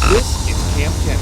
This is Kamp Kenan.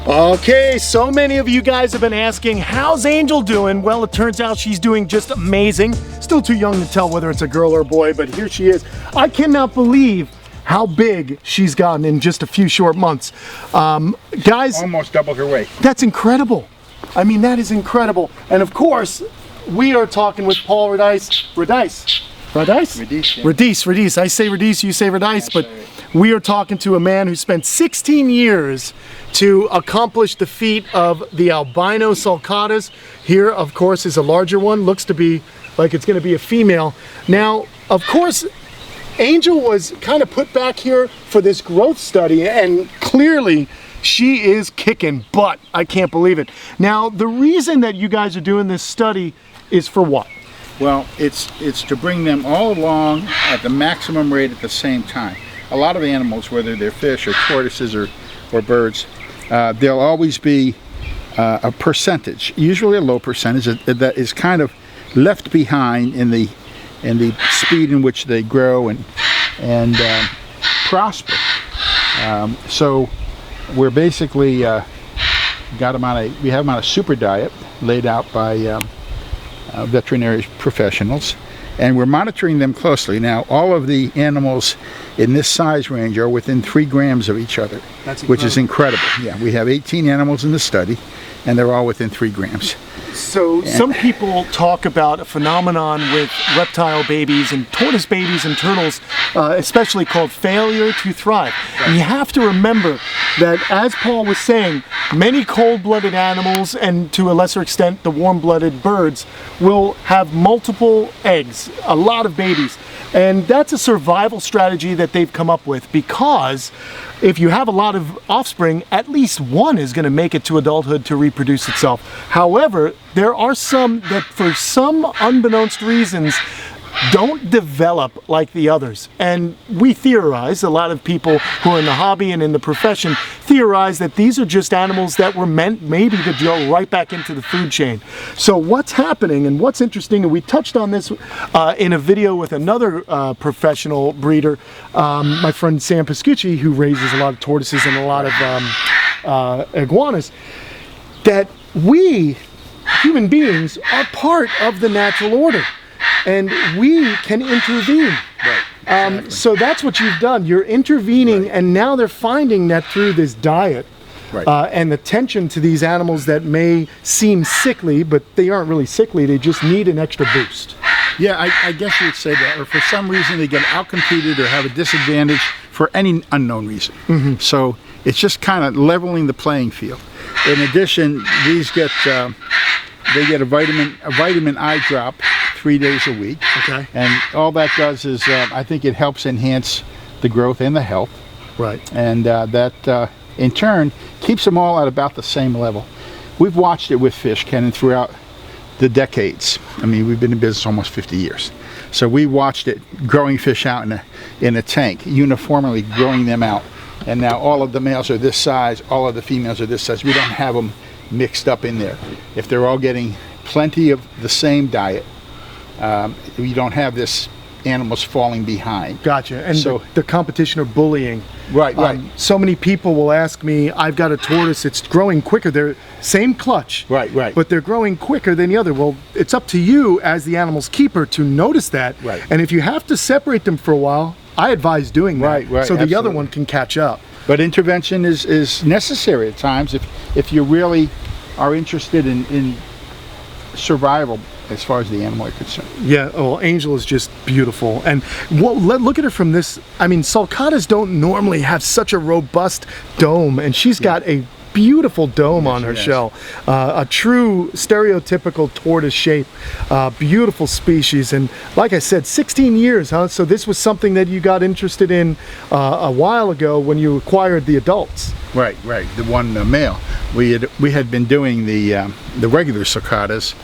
Okay, so many of you guys have been asking, how's Angel doing? Well, it turns out she's doing just amazing. Still too young to tell whether it's a girl or a boy, but here she is. I cannot believe how big she's gotten in just a few short months. Guys, almost doubled her weight. That's incredible. I mean, that is incredible. And of course, we are talking with Paul Radice. Radice? Radice, yeah. Radice. I say Radice, you say Radice, but we are talking to a man who spent 16 years to accomplish the feat of the albino sulcatas. Here, of course, is a larger one. Looks to be like it's going to be a female. Now, of course, Angel was kind of put back here for this growth study, and clearly she is kicking butt. I can't believe it. Now, the reason that you guys are doing this study is for what? Well, it's to bring them all along at the maximum rate at the same time. A lot of animals, whether they're fish or tortoises or birds, there'll always be a percentage, usually a low percentage, that is kind of left behind in the speed in which they grow and prosper. So we're basically we have them on a super diet laid out by veterinary professionals, and we're monitoring them closely. Now, all of the animals in this size range are within 3 grams of each other, which is incredible. Yeah, we have 18 animals in the study, and they're all within 3 grams. So some people talk about a phenomenon with reptile babies and tortoise babies and turtles, especially called failure to thrive. And you have to remember that, as Paul was saying, many cold-blooded animals, and to a lesser extent the warm-blooded birds, will have multiple eggs, a lot of babies. And that's a survival strategy that they've come up with, because if you have a lot of offspring, at least one is going to make it to adulthood to reproduce itself. However, there are some that, for some unbeknownst reasons, don't develop like the others. And we theorize, a lot of people who are in the hobby and in the profession theorize that these are just animals that were meant maybe to go right back into the food chain. So what's happening and what's interesting, and we touched on this in a video with another professional breeder, my friend Sam Pascucci, who raises a lot of tortoises and a lot of iguanas, that we, human beings, are part of the natural order. And we can intervene. Right. Exactly. So that's what you've done. You're intervening, right. And now they're finding that through this diet, right. And the tension to these animals that may seem sickly, but they aren't really sickly. They just need an extra boost. Yeah, I guess you would say that. Or for some reason they get outcompeted or have a disadvantage for any unknown reason. Mm-hmm. So it's just kind of leveling the playing field. In addition, these get they get a vitamin eye drop 3 days a week. Okay. And all that does is, I think it helps enhance the growth and the health. Right. And that, in turn, keeps them all at about the same level. We've watched it with fish, Kenan, throughout the decades. I mean, we've been in business almost 50 years. So we watched it growing fish out in a tank, uniformly growing them out. And now all of the males are this size, all of the females are this size. We don't have them mixed up in there. If they're all getting plenty of the same diet, you don't have this animals falling behind. Gotcha. And so the competition or bullying. Right, right. So many people will ask me, I've got a tortoise, it's growing quicker. They're same clutch. Right, right. But they're growing quicker than the other. Well, it's up to you as the animal's keeper to notice that. Right. And if you have to separate them for a while, I advise doing that. Right, right. So the absolutely. Other one can catch up. But intervention is necessary at times if you really are interested in survival as far as the animal is concerned. Yeah, well, Angel is just beautiful. And look at her from this. I mean, sulcatas don't normally have such a robust dome, and she's got a beautiful dome on her shell. A true stereotypical tortoise shape. Beautiful species. And like I said, 16 years, huh? So this was something that you got interested in a while ago when you acquired the adults. Right, right. The one male. We had been doing the regular sulcatas.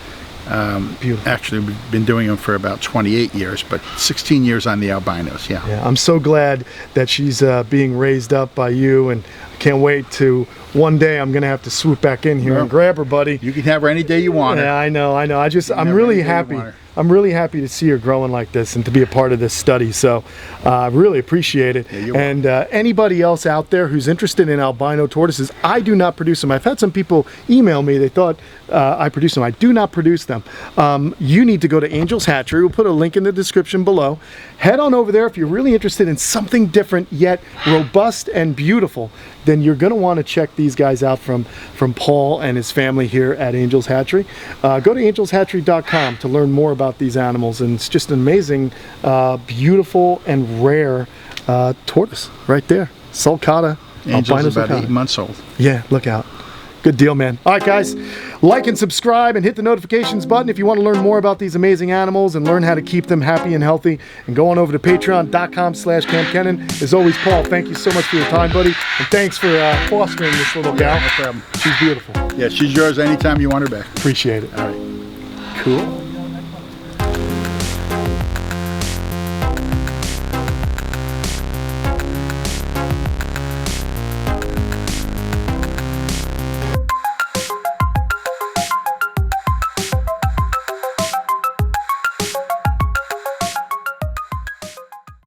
Actually, we've been doing them for about 28 years, but 16 years on the albinos. Yeah. Yeah, I'm so glad that she's being raised up by you, and I can't wait to one day I'm gonna have to swoop back in here and grab her, buddy. You can have her any day you want her. Yeah, I know. I'm really happy I'm really happy to see her growing like this and to be a part of this study. So I really appreciate it. Yeah, and anybody else out there who's interested in albino tortoises, I do not produce them. I've had some people email me. They thought I produce them. I do not produce them. You need to go to Angel's Hatchery. We'll put a link in the description below. Head on over there if you're really interested in something different yet robust and beautiful. Then you're going to want to check these guys out from Paul and his family here at Angel's Hatchery. Go to angelshatchery.com to learn more about these animals, and it's just an amazing, beautiful and rare tortoise right there. Sulcata. Angel's about 8 months old. Yeah, look out. Good deal, man. All right, guys, like and subscribe and hit the notifications button if you want to learn more about these amazing animals and learn how to keep them happy and healthy. And go on over to patreon.com/Kamp Kenan. As always, Paul, thank you so much for your time, buddy. And thanks for fostering this little gal. No problem. She's beautiful. Yeah, she's yours anytime you want her back. Appreciate it. All right. Cool.